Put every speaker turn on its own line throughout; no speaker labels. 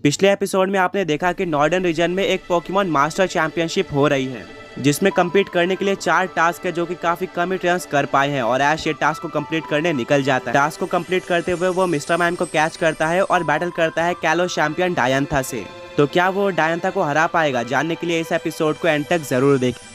पिछले एपिसोड में आपने देखा कि नॉर्दर्न रीजन में एक पोकेमॉन मास्टर चैंपियनशिप हो रही है, जिसमें कम्पीट करने के लिए 4 टास्क है जो कि काफी कम ही टर्न्स कर पाए हैं और ऐश ये टास्क को कंप्लीट करने निकल जाता है। टास्क को कंप्लीट करते हुए वो मिस्टर मैम को कैच करता है और बैटल करता है कैलो चैंपियन डायंथा से। तो क्या वो डायंथा को हरा पाएगा? जानने के लिए इस एपिसोड को एंड तक जरूर देखें।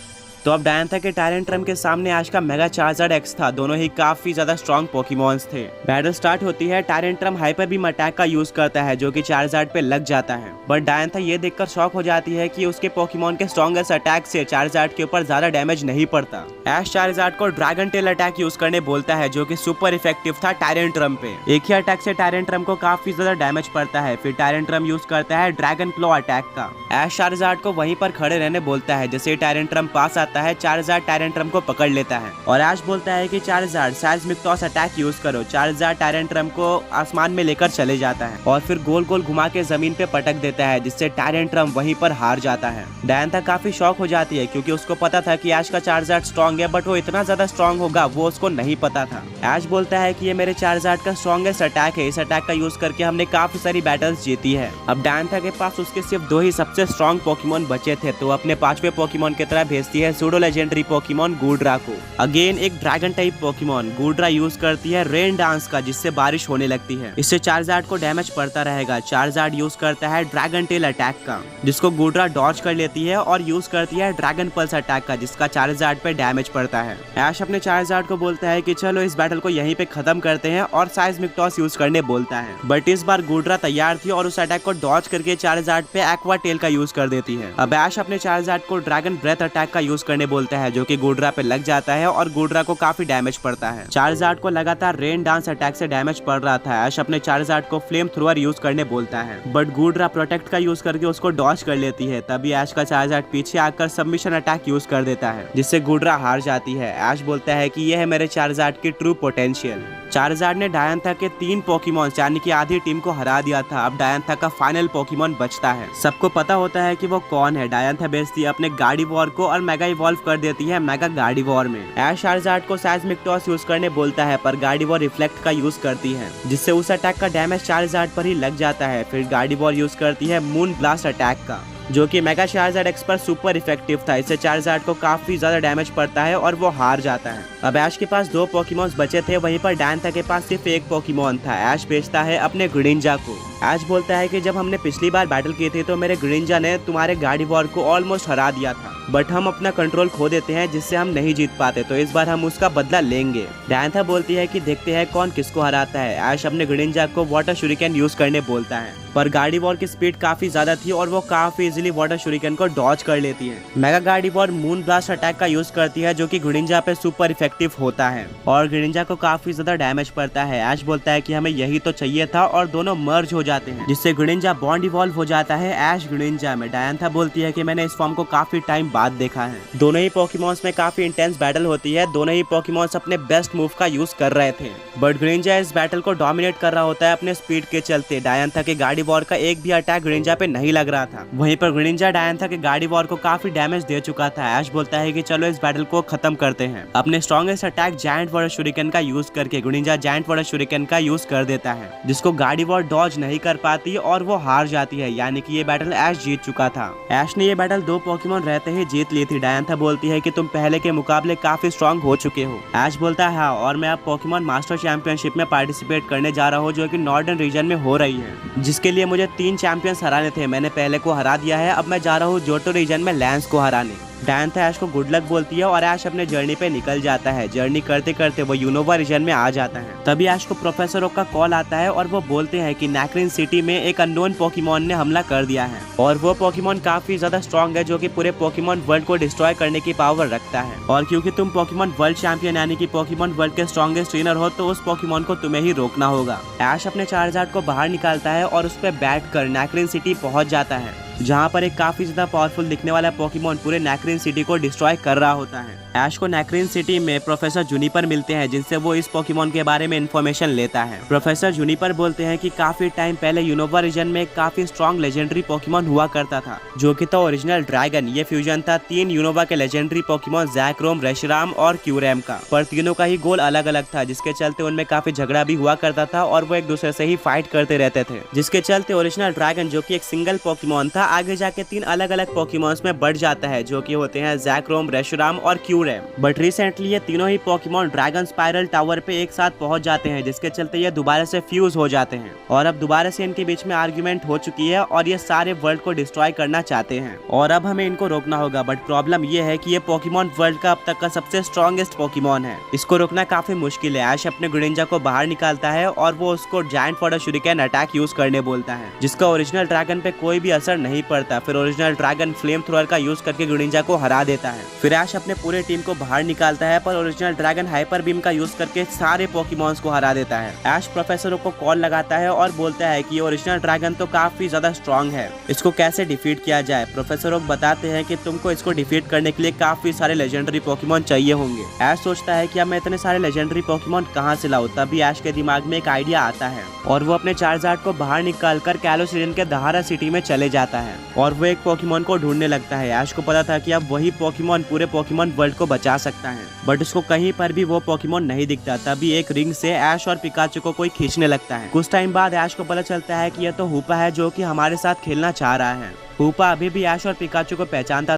तो अब डायंथा के टायरेंट्रम के सामने आज का मेगा चार्जर्ड एक्स था। दोनों ही काफी ज्यादा स्ट्रॉन्ग पोकेमॉन्स थे। बैटल स्टार्ट होती है। टायरेंट्रम हाइपर बीम अटैक का यूज करता है जो कि चार्जर्ड पे लग जाता है, बट डायंथा ये देखकर शॉक हो जाती है कि उसके पोकेमॉन के स्ट्रॉन्गेस्ट अटैक से चार्जर्ड के ऊपर ज्यादा डैमेज नहीं पड़ता। ऐश चार्जर्ड को ड्रैगन टेल अटैक यूज करने बोलता है जो कि सुपर इफेक्टिव था टायरेंट्रम पे। एक ही अटैक से टायरेंट्रम को काफी ज्यादा डैमेज पड़ता है। फिर टायरेंट्रम यूज करता है ड्रैगन क्लॉ अटैक का। ऐश चार्जर्ड को वहीं पर खड़े रहने बोलता है। जैसे टायरेंट्रम पास आता है, चार्जर्ड टायरेंट्रम को पकड़ लेता है और ऐश बोलता है कि चार्जर्ड सेismic टॉस अटैक यूज करो। चार्जर्ड टायरेंट्रम को आसमान में लेकर चले जाता है और फिर गोल गोल घुमा के जमीन पे पटक देता है, जिससे टायरेंट्रम वहीं पर हार जाता है। डायंथा काफी शॉक हो जाती है क्योंकि उसको पता था कि ऐश का चार्जर्ड स्ट्रॉन्ग है, बट वो इतना ज्यादा स्ट्रॉन्ग होगा वो उसको नहीं पता था। ऐश बोलता है कि ये मेरे चार्जर्ड का स्ट्रॉन्गेस्ट अटैक है। इस अटैक का यूज करके हमने काफी सारी बैटल्स जीती है। अब डायंथा के पास उसके सिर्फ 2 ही सबसे स्ट्रॉन्ग पोकेमॉन बचे थे, तो अपने 5वें पोकेमॉन की तरह भेजती है सूडो लेजेंडरी पोकेमॉन गूड्रा को। अगेन एक ड्रैगन टाइप पोकेमॉन। गूड्रा यूज करती है रेन डांस का, जिससे बारिश होने लगती है। इससे चार्जर्ड को डैमेज पड़ता रहेगा। चार्जर्ड यूज करता है ड्रैगन टेल अटैक का, जिसको गूड्रा डॉज कर लेती है और यूज करती है ड्रैगन पल्स अटैक का, जिसका चार्जर्ड पे डैमेज पड़ता है। ऐश अपने चार्जर्ड को बोलता है कि चलो इस बैटल को यहीं पे खत्म करते हैं और seismic टॉस यूज करने बोलता है, बट इस बार गूड्रा तैयार थी और उस अटैक को डॉज करके चार्जर्ड पे एक्वा टेल का यूज कर देती है। अब ऐश अपने चार्जर्ड को ड्रैगन ब्रेथ अटैक का यूज करने बोलता है जो कि गूड्रा पे लग जाता है और गूड्रा को काफी डैमेज पड़ता है। चार्जर्ड को लगातार रेन डांस अटैक से डैमेज पड़ रहा था। ऐश अपने चार्जर्ड को फ्लेम थ्रोअर यूज करने बोलता है, बट गूड्रा प्रोटेक्ट का यूज करके उसको डॉज कर लेती है। तभी ऐश का चार्जर्ड पीछे आकर सबमिशन अटैक यूज कर देता है, जिससे गूड्रा हार जाती है। ऐश बोलता है कि यह है मेरे चार्जर्ड की ट्रू पोटेंशियल। चार्जर्ड ने डायंथा के 3 पोकेमॉन यानी कि आधी टीम को हरा दिया था। अब डायंथा का फाइनल पोकेमॉन बचता है। सबको पता होता है कि वो कौन है। डायंथा भेजती है अपने गार्डीवॉर को और मेगा इवॉल्व कर देती है मेगा गार्डीवॉर में। ऐश चार्जर्ड को seismic टॉस यूज करने बोलता है, पर गार्डीवॉर रिफ्लेक्ट का यूज करती है, जिससे उस अटैक का डैमेज चार्जर्ड पर ही लग जाता है। फिर गार्डीवॉर यूज करती है मून ब्लास्ट अटैक का, जो कि मेगा चार्जर्ड एक्स पर सुपर इफेक्टिव था। इससे चार्जर्ड को काफी ज्यादा डैमेज पड़ता है और वो हार जाता है। अब ऐश के पास 2 पोकेमॉन्स बचे थे, वहीं पर डायंथा के पास सिर्फ 1 पोकेमॉन था। ऐश भेजता है अपने ग्रीनिंजा को। ऐश बोलता है कि जब हमने पिछली बार बैटल की थी तो मेरे ग्रीनिंजा ने तुम्हारे गार्डीवॉर को ऑलमोस्ट हरा दिया था, बट हम अपना कंट्रोल खो देते हैं जिससे हम नहीं जीत पाते, तो इस बार हम उसका बदला लेंगे। डायंथा बोलती है कि देखते हैं कौन किसको हराता है। ऐश अपने ग्रीनिंजा को वाटर शुरिकेन यूज करने बोलता है, पर गार्डीवॉर की स्पीड काफी ज्यादा थी और वो काफी इजीली वाटर शुरिकेन को डॉज कर लेती है। मेगा गार्डीवॉर मून ब्लास्ट अटैक का यूज करती है जो कि ग्रीनिंजा पे सुपर इफेक्टिव होता है और ग्रीनिंजा को काफी ज्यादा डैमेज पड़ता है। ऐश बोलता है कि हमें यही तो चाहिए था और दोनों मर्ज हो जाते हैं, जिससे ग्रीनिंजा बॉन्ड इवॉल्व हो जाता है ऐश ग्रीनिंजा में। डायंथा बोलती है कि मैंने इस फॉर्म को काफी टाइम बाद देखा है। दोनों ही पोकेमॉन्स में काफी इंटेंस बैटल होती है। दोनों ही पोकेमॉन्स अपने बेस्ट मूव का यूज कर रहे थे, बट ग्रीनिंजा इस बैटल को डोमिनेट कर रहा होता है अपने स्पीड के चलते। डायंथा के गार्डीवॉर का एक भी अटैक ग्रीनिंजा पे नहीं लग रहा था। वहीं पर ग्रीनिंजा डायंथा के गार्डीवॉर को काफी डैमेज दे चुका था। ऐश बोलता है कि चलो इस बैटल को खत्म करते हैं। अपने strongest attack giant water shuriken का यूज करके ग्रीनिंजा जायंट वाटर शुरिकेन का यूज कर देता है, जिसको गार्डीवॉर डॉज नहीं कर पाती और वो हार जाती है, यानी कि ये बैटल ऐश जीत चुका था। ऐश ने ये बैटल 2 पोकेमॉन रहते ही जीत ली थी। डायंथा बोलती है कि तुम पहले के मुकाबले काफी स्ट्रॉन्ग हो चुके हो। ऐश बोलता है हाँ, और मैं अब पोकेमॉन मास्टर चैंपियनशिप में पार्टिसिपेट करने जा रहा हूँ जो कि नॉर्दर्न रीजन में हो रही है, जिसके लिए मुझे 3 चैंपियंस हराने थे। मैंने पहले को हरा दिया है, अब मैं जा रहा हूँ जोटो रीजन में लैंस को हराने। डायंथा ऐश को गुड लक बोलती है और ऐश अपने जर्नी पे निकल जाता है। जर्नी करते करते वो यूनोवा रीजन में आ जाता है। तभी ऐश को प्रोफेसर ओक का कॉल आता है और वो बोलते हैं कि नैक्रिन सिटी में एक अननोन पोकेमॉन ने हमला कर दिया है और वो पोकेमॉन काफी ज्यादा स्ट्रॉन्ग है, जो कि पूरे पोकेमॉन वर्ल्ड को डिस्ट्रॉय करने की पावर रखता है। और क्योंकि तुम पोकेमॉन वर्ल्ड चैंपियन यानी कि पोकेमॉन वर्ल्ड के स्ट्रॉन्गेस्ट ट्रेनर हो, तो उस पोकेमॉन को तुम्हें ही रोकना होगा। ऐश अपने चार्जर्ड को बाहर निकालता है और उस पर बैठ कर नैक्रिन सिटी पहुंच जाता है। जहाँ पर एक काफी ज्यादा पावरफुल दिखने वाला पोकेमॉन पूरे नैक्रीन सिटी को डिस्ट्रॉय कर रहा होता है। ऐश को नैक्रीन सिटी में प्रोफेसर जूनिपर मिलते हैं, जिनसे वो इस पोकेमॉन के बारे में इन्फॉर्मेशन लेता है। प्रोफेसर जूनिपर बोलते हैं कि काफी टाइम पहले यूनोवा रीजन में एक काफी स्ट्रॉन्ग लेजेंडरी पोकेमॉन हुआ करता था, जो कि था ओरिजिनल ड्रैगन। ये फ्यूजन था 3 यूनोवा के लेजेंडरी पोकेमॉन जैक्रोम, रेशराम और क्यूरेम का, पर तीनों का ही गोल अलग अलग था, जिसके चलते उनमें काफी झगड़ा भी हुआ करता था और वो एक दूसरे से ही फाइट करते रहते थे, जिसके चलते ओरिजिनल ड्रैगन जो कि एक सिंगल पोकेमॉन था आगे जाके 3 अलग अलग पोकेमॉन्स में बढ़ जाता है, जो कि होते हैं जैक्रोम, रेशराम और क्यूरेम। बट रिसेंटली ये तीनों ही पोकेमॉन ड्रैगन स्पाइरल टावर पे एक साथ पहुंच जाते हैं, जिसके चलते ये दोबारा से फ्यूज हो जाते हैं और अब दोबारा से इनके बीच में आर्ग्यूमेंट हो चुकी है और ये सारे वर्ल्ड को डिस्ट्रॉय करना चाहते हैं और अब हमें इनको रोकना होगा। बट प्रॉब्लम ये है कि ये पोकेमॉन वर्ल्ड का अब तक का सबसे स्ट्रॉन्गेस्ट पोकेमॉन है, इसको रोकना काफी मुश्किल है। ऐश अपने ग्रेनिंजा को बाहर निकालता है और वो उसको giant fodder shuriken attack use करने बोलता है, जिसका ओरिजिनल ड्रैगन पे कोई भी असर नहीं पड़ता। फिर ओरिजिनल ड्रैगन फ्लेम थ्रोअर का यूज करके ग्रेनिंजा को हरा देता है। फिर ऐश अपने पूरे टीम को बाहर निकालता है, पर ओरिजिनल ड्रैगन हाइपर बीम का यूज करके सारे पोकेमॉन्स को हरा देता है। ऐश प्रोफेसर को कॉल लगाता है और बोलता है कि ओरिजिनल ड्रैगन तो काफी ज्यादा स्ट्रॉन्ग है, इसको कैसे डिफीट किया जाए। प्रोफेसर बताते हैं कि तुमको इसको डिफीट करने के लिए काफी सारे लेजेंडरी पोकेमॉन चाहिए होंगे। ऐश सोचता है कि अब मैं इतने सारे लेजेंडरी पोकेमॉन कहाँ से लाऊं। तभी ऐश के दिमाग में एक आइडिया आता है और वो अपने चार्जार्ड को बाहर निकालकर कैलोस रीजन के दहारा सिटी में चले जाता है और वो एक पोकेमॉन को ढूंढने लगता है। ऐश को पता था कि अब वही पोकेमॉन पूरे पोकेमॉन वर्ल्ड को बचा सकता है, बट उसको कहीं पर भी वो पोकेमॉन नहीं दिखता। तभी एक रिंग से ऐश और पिकाचू को कोई खींचने लगता है। कुछ टाइम बाद ऐश को पता चलता है कि यह तो हूपा है, जो कि हमारे साथ खेलना चाह रहा है। हूपा अभी भी ऐश और पिकाचू को पहचानता